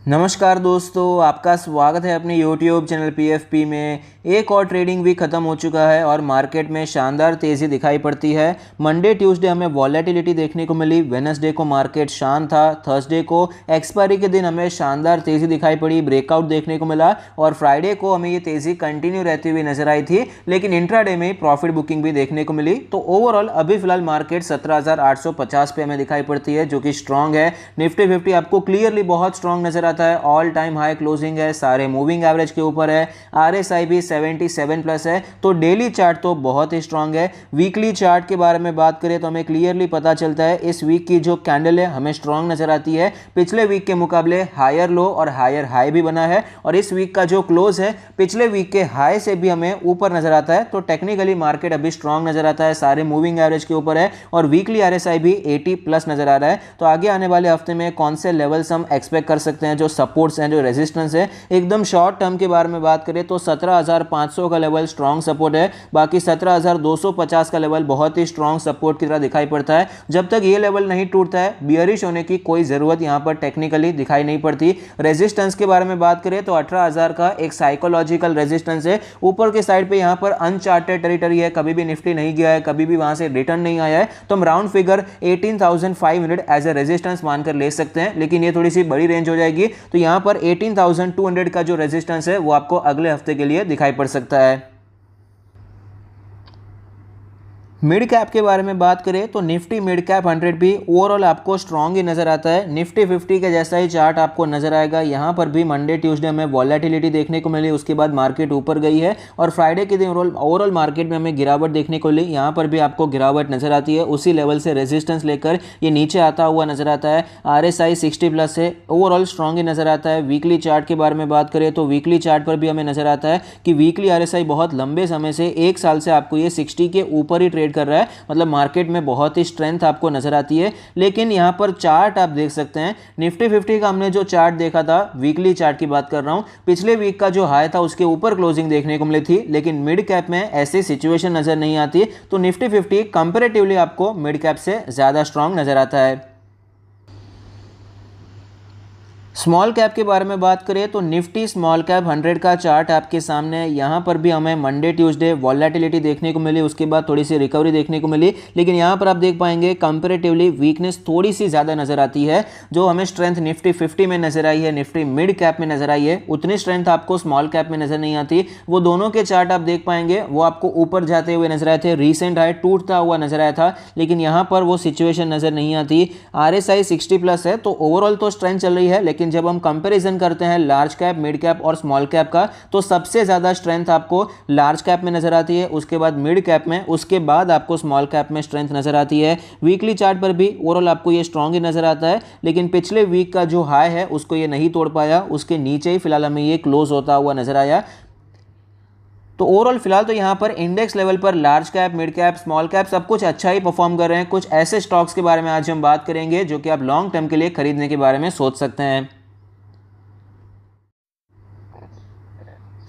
नमस्कार दोस्तों, आपका स्वागत है अपने YouTube चैनल PFP में। एक और ट्रेडिंग वीक ख़त्म हो चुका है और मार्केट में शानदार तेज़ी दिखाई पड़ती है। मंडे ट्यूसडे हमें वॉलेटिलिटी देखने को मिली, वेडनेसडे को मार्केट शांत था, थर्सडे को एक्सपायरी के दिन हमें शानदार तेज़ी दिखाई पड़ी, ब्रेकआउट देखने को मिला और फ्राइडे को हमें ये तेज़ी कंटिन्यू रहती हुई नजर आई थी, लेकिन इंट्राडे में प्रॉफिट बुकिंग भी देखने को मिली। तो ओवरऑल अभी फिलहाल मार्केट 17,850 पे हमें दिखाई पड़ती है, जो कि स्ट्रॉन्ग है। निफ्टी 50 आपको क्लियरली बहुत स्ट्रॉन्ग नजर आता है, ऑल टाइम हाई क्लोजिंग है, सारे मूविंग एवरेज के ऊपर है, RSI भी 77 प्लस है। तो डेली चार्ट तो बहुत ही स्ट्रॉन्ग है। वीकली चार्ट के बारे में बात करें तो हमें क्लियरली पता चलता है इस वीक की जो कैंडल है हमें स्ट्रॉन्ग नजर आती है। पिछले वीक के मुकाबले हायर लो और हायर हाई भी बना है और इस वीक का जो क्लोज है पिछले वीक के हाई से भी हमें ऊपर नजर आता है। तो टेक्निकली मार्केट अभी स्ट्रॉन्ग नजर आता है, सारे मूविंग एवरेज के ऊपर है और वीकली RSI भी 80 प्लस नजर आ रहा है। तो आगे आने वाले हफ्ते में कौन से लेवल्स हम एक्सपेक्ट कर सकते हैं, जो सपोर्ट्स हैं, जो रेजिस्टेंस है। एकदम शॉर्ट टर्म के बारे में बात करें तो 17,500 का लेवल स्ट्रॉन्ग सपोर्ट है, बाकी 17,250 का लेवल बहुत ही स्ट्रॉन्ग सपोर्ट की तरह दिखाई पड़ता है। जब तक ये लेवल नहीं टूटता है बियरिश होने की कोई जरूरत यहां पर टेक्निकली दिखाई नहीं पड़ती। रेजिस्टेंस के बारे में बात करें तो 18,000 का एक साइकोलॉजिकल रेजिस्टेंस है। ऊपर के साइड पे यहां पर अनचार्टेड टेरिटरी है, कभी भी निफ्टी नहीं गया है, कभी भी वहां से रिटर्न नहीं आया है। तो हम round figure 18,500 as a resistance मानकर ले सकते हैं, लेकिन ये थोड़ी सी बड़ी रेंज हो जाएगी। तो यहां पर 18,200 का जो रेजिस्टेंस है वो आपको अगले हफ्ते के लिए दिखाई पड़ सकता है। मिड कैप के बारे में बात करें तो निफ्टी मिड कैप 100 भी ओवरऑल आपको स्ट्रॉन्ग ही नजर आता है। निफ्टी 50 के जैसा ही चार्ट आपको नजर आएगा। यहां पर भी मंडे ट्यूसडे में वॉलेटिलिटी देखने को मिली, उसके बाद मार्केट ऊपर गई है और फ्राइडे के दिन ओवरऑल मार्केट में हमें गिरावट देखने को मिली। यहां पर भी आपको गिरावट नजर आती है, उसी लेवल से रेजिस्टेंस लेकर ये नीचे आता हुआ नजर आता है। RSI 60 प्लस है, ओवरऑल स्ट्रॉन्ग ही नजर आता है। वीकली चार्ट के बारे में बात करें तो वीकली चार्ट पर भी हमें नजर आता है कि वीकली RSI बहुत लंबे समय से, एक साल से आपको ये 60 के ऊपर ही ट्रेड कर रहा है, मतलब मार्केट में बहुत ही स्ट्रेंथ आपको नजर आती है। लेकिन यहां पर चार्ट आप देख सकते हैं, निफ्टी 50 का हमने जो चार्ट देखा था, वीकली चार्ट की बात कर रहा हूं, पिछले वीक का जो हाई था उसके ऊपर क्लोजिंग देखने को मिली थी, लेकिन मिड कैप में ऐसी सिचुएशन नजर नहीं आती। तो निफ्टी 50 कंपैरेटिवली आपको मिड कैप से ज्यादा स्ट्रांग नजर आता है। स्मॉल कैप के बारे में बात करें तो निफ्टी स्मॉल कैप 100 का चार्ट आपके सामने है। यहाँ पर भी हमें मंडे ट्यूसडे वॉलेटिलिटी देखने को मिली, उसके बाद थोड़ी सी रिकवरी देखने को मिली, लेकिन यहाँ पर आप देख पाएंगे कंपैरेटिवली वीकनेस थोड़ी सी ज़्यादा नजर आती है। जो हमें स्ट्रेंथ निफ्टी 50 में नजर आई है, निफ्टी मिड कैप में नजर आई है, उतनी स्ट्रेंथ आपको स्मॉल कैप में नजर नहीं आती। वो दोनों के चार्ट आप देख पाएंगे, वो आपको ऊपर जाते हुए नजर आए थे, रिसेंट हाई टूटता हुआ नजर आया था, लेकिन यहाँ पर वो सिचुएशन नजर नहीं आती। RSI 60 प्लस है, तो ओवरऑल तो स्ट्रेंथ चल रही है, लेकिन जब हम कंपैरिजन करते हैं लार्ज कैप, मिड कैप और स्मॉल कैप का, तो सबसे ज्यादा स्ट्रेंथ आपको लार्ज कैप में नजर आती है, उसके बाद मिड कैप में, उसके बाद आपको स्मॉल कैप में स्ट्रेंथ नजर आती है। वीकली चार्ट पर भी ओवरऑल आपको ये स्ट्रांग ही नजर आता है, लेकिन पिछले वीक का जो हाई है उसको ये नहीं तोड़ पाया, उसके नीचे ही फिलहाल हमें ये क्लोज होता हुआ नजर आया। तो ओवरऑल फिलहाल तो यहाँ पर इंडेक्स लेवल पर large cap, mid cap, small cap सब कुछ अच्छा ही परफॉर्म कर रहे हैं। कुछ ऐसे स्टॉक्स के बारे में आज हम बात करेंगे जो कि आप लॉन्ग टर्म के लिए खरीदने के बारे में सोच सकते हैं।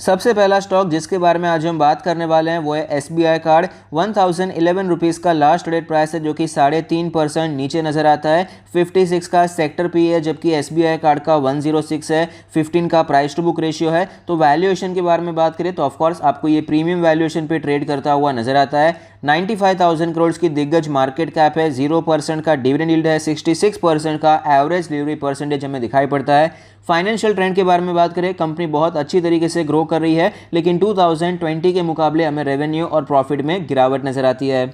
सबसे पहला स्टॉक जिसके बारे में आज हम बात करने वाले हैं वो है SBI कार्ड। 1011 रुपीज़ का लास्ट ट्रेड प्राइस है, जो कि 3.5% नीचे नजर आता है। 56 का सेक्टर पी है, जबकि SBI कार्ड का 106 है। 15 का प्राइस टू बुक रेशियो है। तो वैल्यूएशन के बारे में बात करें तो ऑफकोर्स आपको ये प्रीमियम वैल्यूएशन पे ट्रेड करता हुआ नजर आता है। 95,000 करोड़ की दिग्गज मार्केट कैप है, 0% का डिविडेंड यील्ड है, 66% का एवरेज डिलीवरी परसेंटेज हमें दिखाई पड़ता है। फाइनेंशियल ट्रेंड के बारे में बात करें, कंपनी बहुत अच्छी तरीके से ग्रो कर रही है, लेकिन 2020 के मुकाबले हमें रेवेन्यू और प्रॉफिट में गिरावट नजर आती है।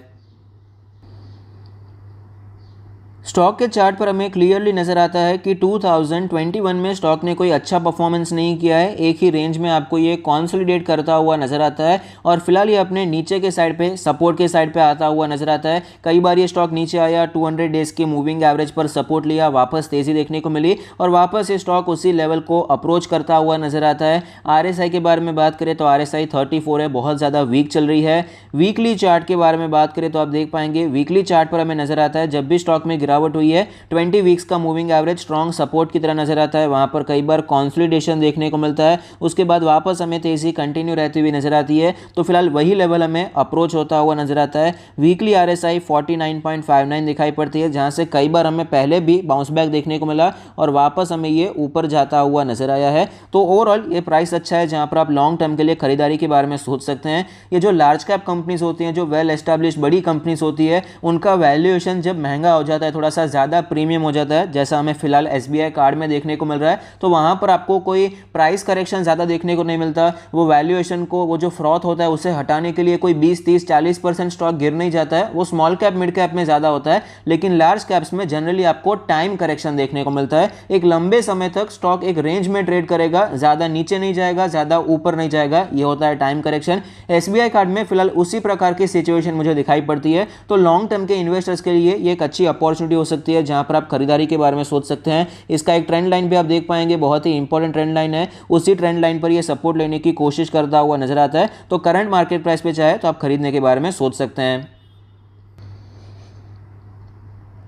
स्टॉक के चार्ट पर हमें क्लियरली नजर आता है कि 2021 में स्टॉक ने कोई अच्छा परफॉर्मेंस नहीं किया है, एक ही रेंज में आपको ये कंसोलिडेट करता हुआ नजर आता है और फिलहाल ये अपने नीचे के साइड पे, सपोर्ट के साइड पे आता हुआ नजर आता है। कई बार ये स्टॉक नीचे आया, 200 डेज की मूविंग एवरेज पर सपोर्ट लिया, वापस तेजी देखने को मिली और वापस ये स्टॉक उसी लेवल को अप्रोच करता हुआ नजर आता है। RSI के बारे में बात करें तो RSI 34 है, बहुत ज़्यादा वीक चल रही है। वीकली चार्ट के बारे में बात करें तो आप देख पाएंगे वीकली चार्ट पर हमें नजर आता है जब भी स्टॉक में गिरावट हुई है। 20 वीक्स का मूविंग एवरेज स्ट्रॉन्ग सपोर्ट की तरह नजर आता है, वहां पर कई बार कंसोलिडेशन देखने को मिलता है, उसके बाद वापस हमें तेजी कंटिन्यू रहती हुई नजर आती है। तो फिलहाल वही लेवल हमें अप्रोच होता हुआ नजर आता है। वीकली RSI 49.59 दिखाई पड़ती है, जहां से कई बार हमें पहले भी बाउंस बैक देखने को मिला और वापस हमें ये ऊपर जाता हुआ नजर आया है। तो ओवरऑल ये प्राइस अच्छा है, जहां पर आप लॉन्ग टर्म के लिए खरीदारी के बारे में सोच सकते हैं। ये जो लार्ज कैप कंपनीज होती हैं, जो वेल एस्टैब्लिश्ड बड़ी कंपनीज होती है, उनका वैल्यूएशन जब महंगा हो जाता है, थोड़ा सा ज़्यादा प्रीमियम हो जाता है, जैसा हमें फिलहाल SBI कार्ड में देखने को मिल रहा है, तो वहाँ पर आपको कोई प्राइस करेक्शन ज़्यादा देखने को नहीं मिलता। वो वैल्यूएशन को, वो जो फ्रॉथ होता है उसे हटाने के लिए कोई 20, 30, 40% स्टॉक गिर नहीं जाता है। वो स्मॉल कैप मिड कैप में ज़्यादा होता है, लेकिन लार्ज कैप्स में जनरली आपको टाइम करेक्शन देखने को मिलता है। एक लंबे समय तक स्टॉक एक रेंज में ट्रेड करेगा, ज़्यादा नीचे नहीं जाएगा, ज़्यादा ऊपर नहीं जाएगा, ये होता है टाइम करेक्शन। SBI कार्ड में फिलहाल उसी प्रकार की सिचुएशन मुझे दिखाई पड़ती है। तो लॉन्ग टर्म के इन्वेस्टर्स के लिए ये एक अच्छी अपॉर्चुनिटी हो सकती है, जहां पर आप खरीदारी के बारे में सोच सकते हैं। इसका एक ट्रेंड लाइन भी आप देख पाएंगे, बहुत ही इंपॉर्टेंट ट्रेंड लाइन है। उसी ट्रेंड लाइन पर ये सपोर्ट लेने की कोशिश करता हुआ नजर आता है। तो करंट मार्केट प्राइस पे चाहे तो आप खरीदने के बारे में सोच सकते हैं।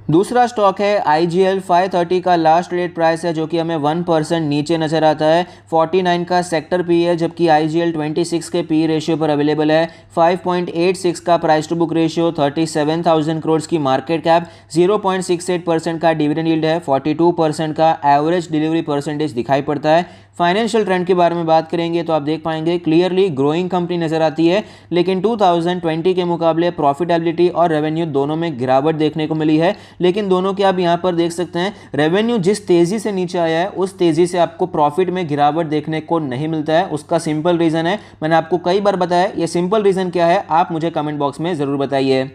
दूसरा स्टॉक है IGL 530 का लास्ट ट्रेड प्राइस है, जो कि हमें 1% नीचे नजर आता है। 49 का सेक्टर पी है, जबकि IGL 26 के पी रेशियो पर अवेलेबल है। 5.86 का price to book ratio, 37,000 crore की मार्केट कैप, 0.68% का डिविडेंड यील्ड है, 42% का एवरेज डिलीवरी परसेंटेज दिखाई पड़ता है। फाइनेंशियल ट्रेंड के बारे में बात करेंगे तो आप देख पाएंगे क्लियरली ग्रोइंग कंपनी नजर आती है, लेकिन 2020 के मुकाबले प्रॉफिटेबिलिटी और रेवेन्यू दोनों में गिरावट देखने को मिली है। लेकिन दोनों के आप यहां पर देख सकते हैं, रेवेन्यू जिस तेजी से नीचे आया है, उस तेजी से आपको प्रॉफिट में गिरावट देखने को नहीं मिलता है। उसका सिंपल रीजन है, मैंने आपको कई बार बताया, ये सिंपल रीजन क्या है आप मुझे कमेंट बॉक्स में जरूर बताइए।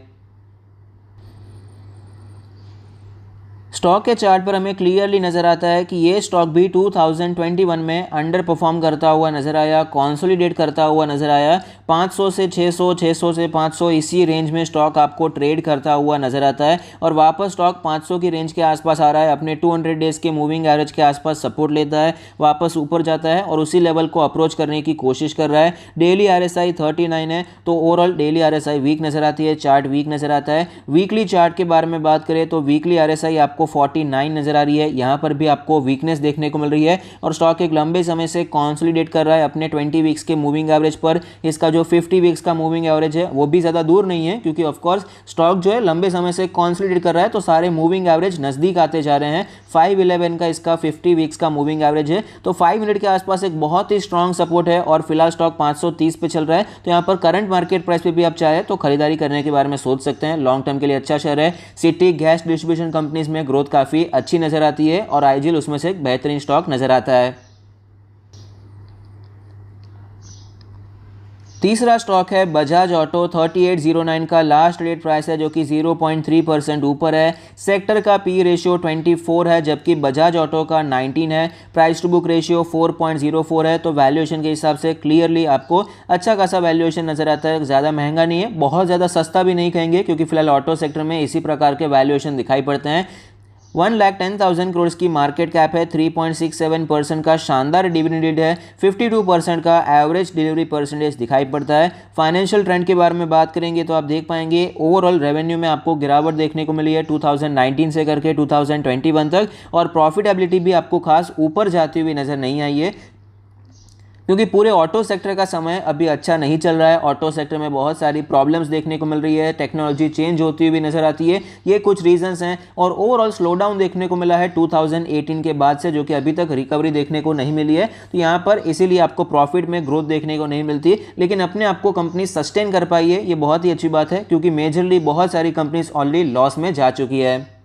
स्टॉक के चार्ट पर हमें क्लियरली नजर आता है कि ये स्टॉक भी 2021 में अंडर परफॉर्म करता हुआ नजर आया, कंसोलिडेट करता हुआ नजर आया। 500 से 600, 600 से 500, इसी रेंज में स्टॉक आपको ट्रेड करता हुआ नजर आता है और वापस स्टॉक 500 की रेंज के आसपास आ रहा है, अपने 200 डेज के मूविंग एवरेज के आसपास सपोर्ट लेता है, वापस ऊपर जाता है और उसी लेवल को अप्रोच करने की कोशिश कर रहा है। डेली RSI 39 है, तो ओवरऑल डेली RSI वीक नजर आती है, चार्ट वीक नजर आता है। वीकली चार्ट के बारे में बात करें तो वीकली RSI आपको 49 नजर आ रही है, यहां पर भी आपको वीकनेस देखने को मिल रही है और स्टॉक एक लंबे समय से कंसोलिडेट कर रहा है अपने 20 वीक्स के मूविंग एवरेज पर। इसका जो 50 वीक्स का मूविंग एवरेज है वो भी ज्यादा दूर नहीं है, क्योंकि ऑफ कोर्स स्टॉक जो है लंबे समय से कंसोलिडेट कर रहा है, तो सारे मूविंग एवरेज नजदीक आते जा रहे हैं। 511 का इसका 50 वीक्स का मूविंग एवरेज है, तो 5 मिनट के आसपास एक बहुत ही स्ट्रॉन्ग सपोर्ट है और फिलहाल स्टॉक 530 पे चल रहा है। तो यहां पर करंट मार्केट प्राइस पे भी आप चाहे तो खरीदारी करने के बारे में सोच सकते हैं। लॉन्ग टर्म के लिए अच्छा शेयर है। सिटी गैस डिस्ट्रीब्यूशन कंपनीज में ग्रोथ काफी अच्छी नजर आती है और IGL उसमें से एक बेहतरीन स्टॉक नजर आता है। तीसरा स्टॉक है बजाज ऑटो। 3809 का लास्ट रेट प्राइस है, जो कि 0.3% ऊपर है। सेक्टर का पी रेशियो 24 है, जबकि बजाज ऑटो का 19 है। प्राइस टू बुक रेशियो 4.04 है। तो वैल्यूएशन के हिसाब से क्लियरली आपको अच्छा खासा वैल्यूएशन नजर आता है। ज़्यादा महंगा नहीं है, बहुत ज़्यादा सस्ता भी नहीं कहेंगे, क्योंकि फिलहाल ऑटो सेक्टर में इसी प्रकार के वैल्यूएशन दिखाई पड़ते हैं। 1,10,000 करोड़ की मार्केट कैप है, 3.67% का शानदार डिविडेंड यील्ड है, 52% का एवरेज डिलीवरी परसेंटेज दिखाई पड़ता है। फाइनेंशियल ट्रेंड के बारे में बात करेंगे तो आप देख पाएंगे ओवरऑल रेवेन्यू में आपको गिरावट देखने को मिली है 2019 से करके 2021 तक, और प्रॉफिटेबिलिटी भी आपको खास ऊपर जाती हुई नजर नहीं आई है, क्योंकि पूरे ऑटो सेक्टर का समय अभी अच्छा नहीं चल रहा है। ऑटो सेक्टर में बहुत सारी प्रॉब्लम्स देखने को मिल रही है, टेक्नोलॉजी चेंज होती हुई नजर आती है, ये कुछ रीजंस हैं। और ओवरऑल स्लो डाउन देखने को मिला है 2018 के बाद से, जो कि अभी तक रिकवरी देखने को नहीं मिली है। तो यहाँ पर इसीलिए आपको प्रॉफिट में ग्रोथ देखने को नहीं मिलती, लेकिन अपने आप को कंपनी सस्टेन कर पाई है, ये बहुत ही अच्छी बात है, क्योंकि मेजरली बहुत सारी कंपनीज ऑलरेडी लॉस में जा चुकी है।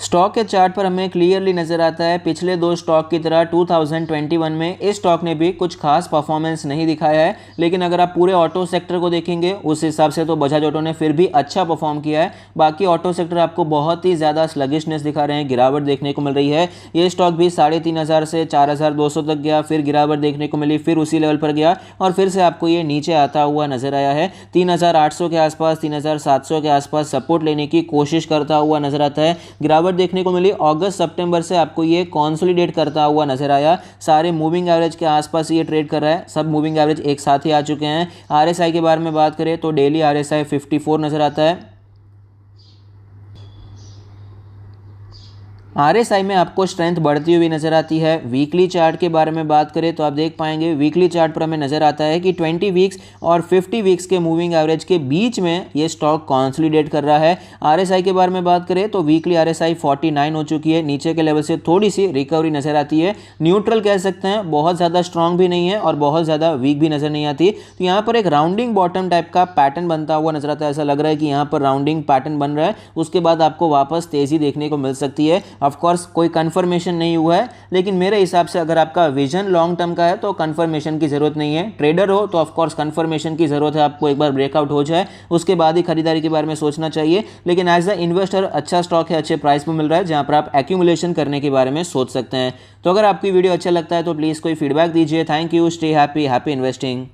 स्टॉक के चार्ट पर हमें क्लियरली नजर आता है, पिछले दो स्टॉक की तरह 2021 में इस स्टॉक ने भी कुछ खास परफॉर्मेंस नहीं दिखाया है, लेकिन अगर आप पूरे ऑटो सेक्टर को देखेंगे उस हिसाब से तो बजाज ऑटो ने फिर भी अच्छा परफॉर्म किया है। बाकी ऑटो सेक्टर आपको बहुत ही ज़्यादा स्लगिशनेस दिखा रहे हैं, गिरावट देखने को मिल रही है। ये स्टॉक भी 3,500 से 4,200 तक गया, फिर गिरावट देखने को मिली, फिर उसी लेवल पर गया और फिर से आपको ये नीचे आता हुआ नजर आया है। 3,800 के आसपास, 3,700 के आसपास सपोर्ट लेने की कोशिश करता हुआ नजर आता है। गिरावट देखने को मिली, अगस्त सितंबर से आपको ये कंसोलिडेट करता हुआ नजर आया। सारे मूविंग एवरेज के आसपास ये ट्रेड कर रहा है, सब मूविंग एवरेज एक साथ ही आ चुके हैं। RSI के बारे में बात करें तो डेली RSI 54 नजर आता है। RSI में आपको स्ट्रेंथ बढ़ती हुई नजर आती है। वीकली चार्ट के बारे में बात करें तो आप देख पाएंगे वीकली चार्ट पर हमें नजर आता है कि 20 वीक्स और 50 वीक्स के मूविंग एवरेज के बीच में ये स्टॉक कॉन्सोलिडेट कर रहा है। RSI के बारे में बात करें तो वीकली RSI 49 हो चुकी है, नीचे के लेवल से थोड़ी सी रिकवरी नजर आती है। न्यूट्रल कह सकते हैं, बहुत ज़्यादा स्ट्रांग भी नहीं है और बहुत ज़्यादा वीक भी नजर नहीं आती। तो यहाँ पर एक राउंडिंग बॉटम टाइप का पैटर्न बनता हुआ नजर आता है। ऐसा लग रहा है कि यहाँ पर राउंडिंग पैटर्न बन रहा है, उसके बाद आपको वापस तेजी देखने को मिल सकती है। ऑफकोर्स कोई कंफर्मेशन नहीं हुआ है, लेकिन मेरे हिसाब से अगर आपका विजन लॉन्ग टर्म का है तो कंफर्मेशन की जरूरत नहीं है। ट्रेडर हो तो ऑफकोर्स कंफर्मेशन की जरूरत है, आपको एक बार ब्रेकआउट हो जाए उसके बाद ही खरीदारी के बारे में सोचना चाहिए। लेकिन एज अ इन्वेस्टर अच्छा स्टॉक है, अच्छे प्राइस में मिल रहा है, जहां पर आप एक्यूमुलेशन करने के बारे में सोच सकते हैं। तो अगर आपकी वीडियो अच्छा लगता है तो प्लीज़ कोई फीडबैक दीजिए। Thank you, stay happy, happy investing.